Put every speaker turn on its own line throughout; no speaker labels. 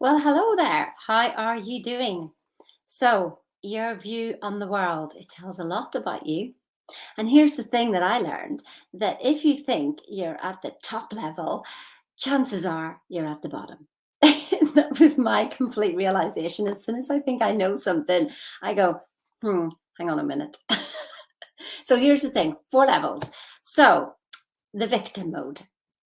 Well, hello there. How are you doing? So, your view on the world, it tells a lot about you. And here's the thing that I learned that if you think you're at the top level, chances are you're at the bottom. That was my complete realization. As soon as I think I know something, I go, hang on a minute. So here's the thing, 4 levels. So the victim mode.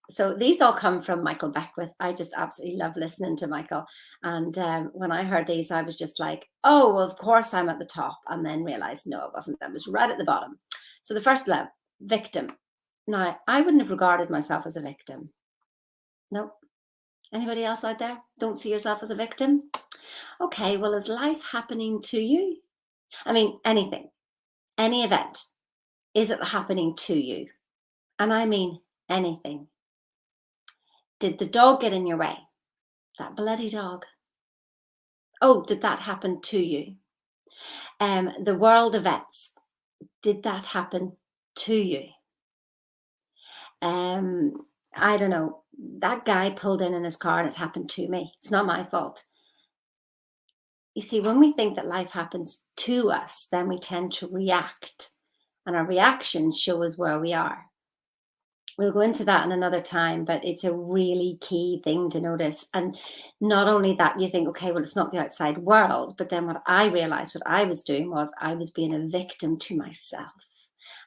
So these all come from Michael Beckwith. I just absolutely love listening to Michael. And when I heard these, I was just like, oh, well, of course I'm at the top. And then realized, no, it wasn't. I was right at the bottom. So the first level, victim. Now, I wouldn't have regarded myself as a victim. Nope. Anybody else out there? Don't see yourself as a victim? Okay, well, is life happening to you? I mean, anything, any event, is it happening to you? And I mean anything. Did the dog get in your way? That bloody dog. Oh, did that happen to you? The world events. Did that happen to you? I don't know. That guy pulled in his car and it happened to me. It's not my fault. You see, when we think that life happens to us, then we tend to react, and our reactions show us where we are. We'll go into that in another time, but it's a really key thing to notice. And not only that, you think, okay, well, it's not the outside world. But then what I realized what I was doing was I was being a victim to myself.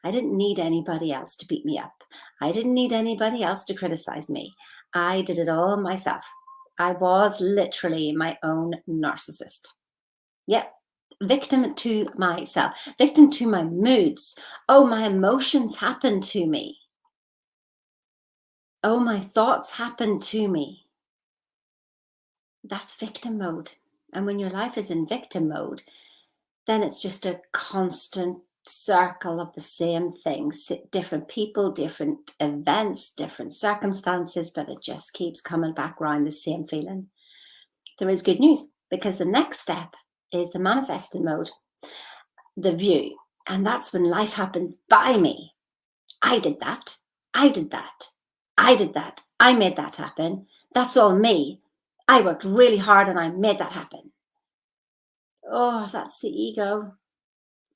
I didn't need anybody else to beat me up. I didn't need anybody else to criticize me. I did it all myself. I was literally my own narcissist. Yep. Victim to myself, victim to my moods. Oh, my emotions happened to me. Oh, my thoughts happen to me. That's victim mode. And when your life is in victim mode, then it's just a constant circle of the same things, different people, different events, different circumstances, but it just keeps coming back around the same feeling. There is good news because the next step is the manifesting mode, the view. And that's when life happens by me. I did that. I did that. I did that. I made that happen. That's all me. I worked really hard and I made that happen. Oh, that's the ego.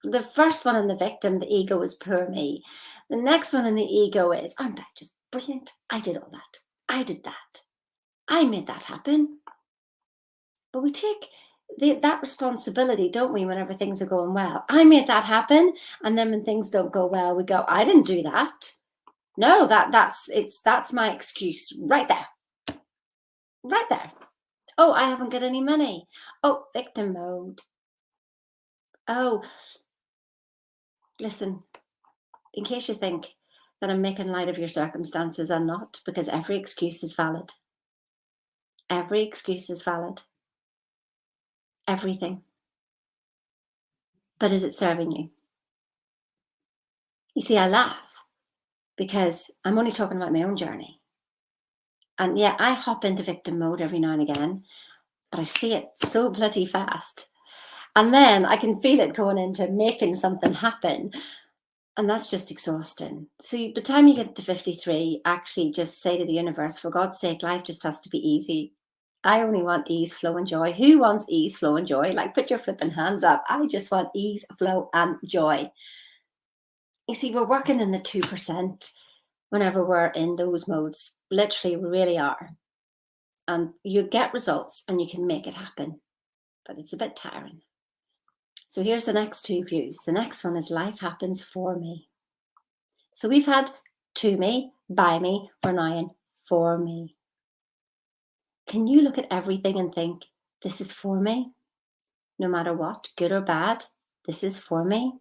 The first one in the victim, the ego is poor me. The next one in the ego is, aren't I just brilliant? I did all that. I did that. I made that happen. But we take that responsibility, don't we, whenever things are going well? I made that happen. And then when things don't go well, we go, I didn't do that. No, that's my excuse right there. Right there. Oh, I haven't got any money. Oh, victim mode. Oh, listen, in case you think that I'm making light of your circumstances, I'm not, because every excuse is valid. Every excuse is valid. Everything. But is it serving you? You see, I laugh because I'm only talking about my own journey. And yeah, I hop into victim mode every now and again, but I see it so bloody fast. And then I can feel it going into making something happen. And that's just exhausting. So by the time you get to 53, actually just say to the universe, for God's sake, life just has to be easy. I only want ease, flow, and joy. Who wants ease, flow, and joy? Like, put your flipping hands up. I just want ease, flow, and joy. You see, we're working in the 2% whenever we're in those modes. Literally, we really are. And you get results and you can make it happen. But it's a bit tiring. So here's the next two views. The next one is life happens for me. So we've had to me, by me, we're now in for me. Can you look at everything and think, this is for me? No matter what, good or bad, this is for me.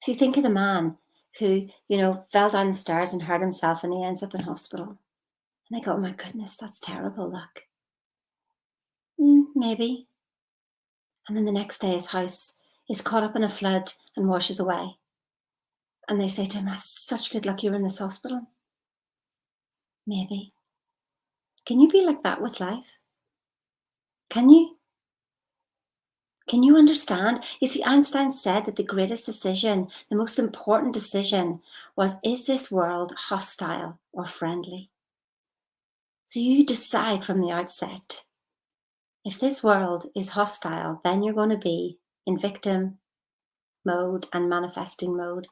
See, think of the man who, fell down the stairs and hurt himself and he ends up in hospital. And I go, oh my goodness, that's terrible luck. Maybe. And then the next day his house is caught up in a flood and washes away. And they say to him, that's such good luck you're in this hospital. Maybe. Can you be like that with life? Can you? Can you understand? You see, Einstein said that the greatest decision, the most important decision was, is this world hostile or friendly? So you decide from the outset, If this world is hostile, then you're going to be in victim mode and manifesting mode.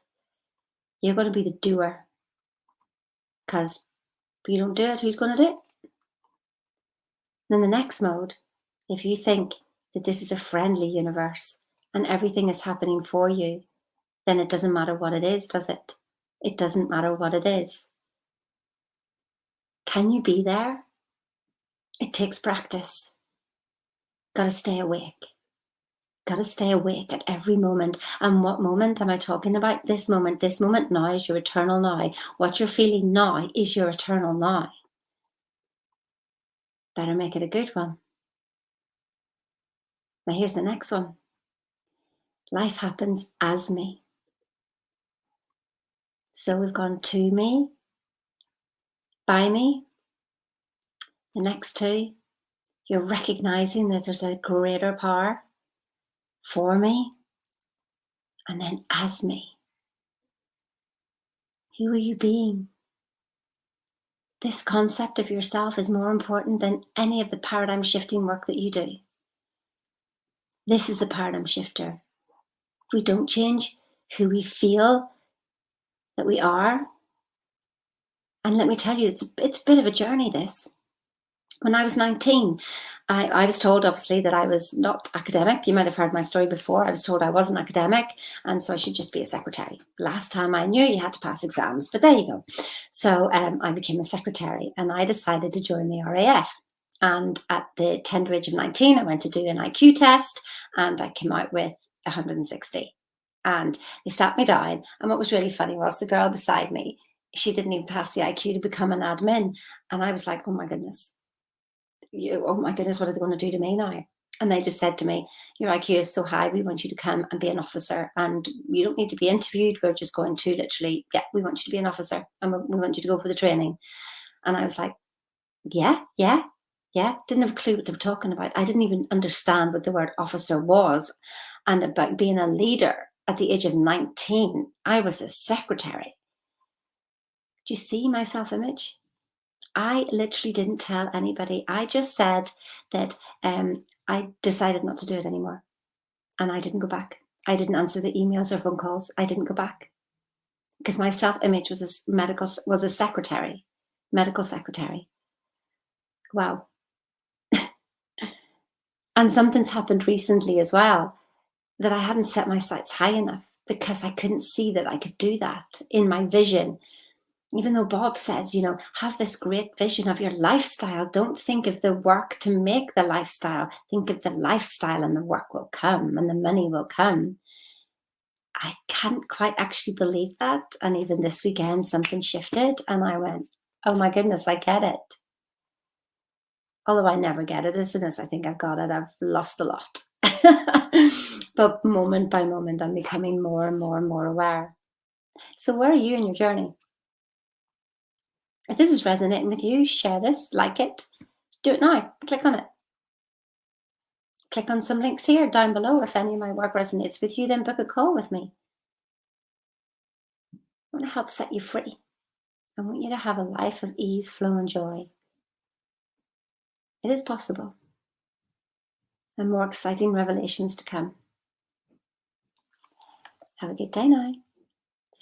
You're going to be the doer, because if you don't do it, who's going to do it? Then the next mode, if you think that this is a friendly universe and everything is happening for you, then it doesn't matter what it is, does it? It doesn't matter what it is. Can you be there? It takes practice. Got to stay awake. Got to stay awake at every moment. And what moment am I talking about? This moment. This moment now is your eternal now. What you're feeling now is your eternal now. Better make it a good one. Now here's the next one. Life happens as me. So we've gone to me, by me. The next two, you're recognizing that there's a greater power for me, and then as me. Who are you being? This concept of yourself is more important than any of the paradigm shifting work that you do. This is the paradigm shifter. If we don't change who we feel that we are, and let me tell you, it's a bit of a journey, this. When I was 19, I was told, obviously, that I was not academic. You might have heard my story before. I was told I wasn't academic, and so I should just be a secretary. Last time I knew, you had to pass exams, but there you go. So I became a secretary, and I decided to join the RAF. And at the tender age of 19, I went to do an IQ test, and I came out with 160. And they sat me down, and what was really funny was the girl beside me, she didn't even pass the IQ to become an admin. And I was like, oh my goodness, what are they going to do to me now? And they just said to me, your IQ is so high, we want you to come and be an officer, and you don't need to be interviewed. We're just going to literally, yeah, we want you to be an officer, and we want you to go for the training. And I was like, yeah. Didn't have a clue what they were talking about. I didn't even understand what the word officer was. And about being a leader at the age of 19, I was a secretary. Do you see my self-image? I literally didn't tell anybody. I just said that I decided not to do it anymore. And I didn't go back. I didn't answer the emails or phone calls. I didn't go back. Because my self-image was a secretary, medical secretary. Wow. And something's happened recently as well, that I hadn't set my sights high enough, because I couldn't see that I could do that in my vision. Even though Bob says, have this great vision of your lifestyle. Don't think of the work to make the lifestyle. Think of the lifestyle, and the work will come and the money will come. I can't quite actually believe that. And even this weekend, something shifted and I went, oh my goodness, I get it. Although I never get it. As soon as I think I've got it, I've lost a lot. But moment by moment, I'm becoming more and more and more aware. So where are you in your journey? If this is resonating with you, share this, like it, do it now, click on it. Click on some links here down below. If any of my work resonates with you, then book a call with me. I want to help set you free. I want you to have a life of ease, flow, and joy. It is possible. And more exciting revelations to come. Have a good day now.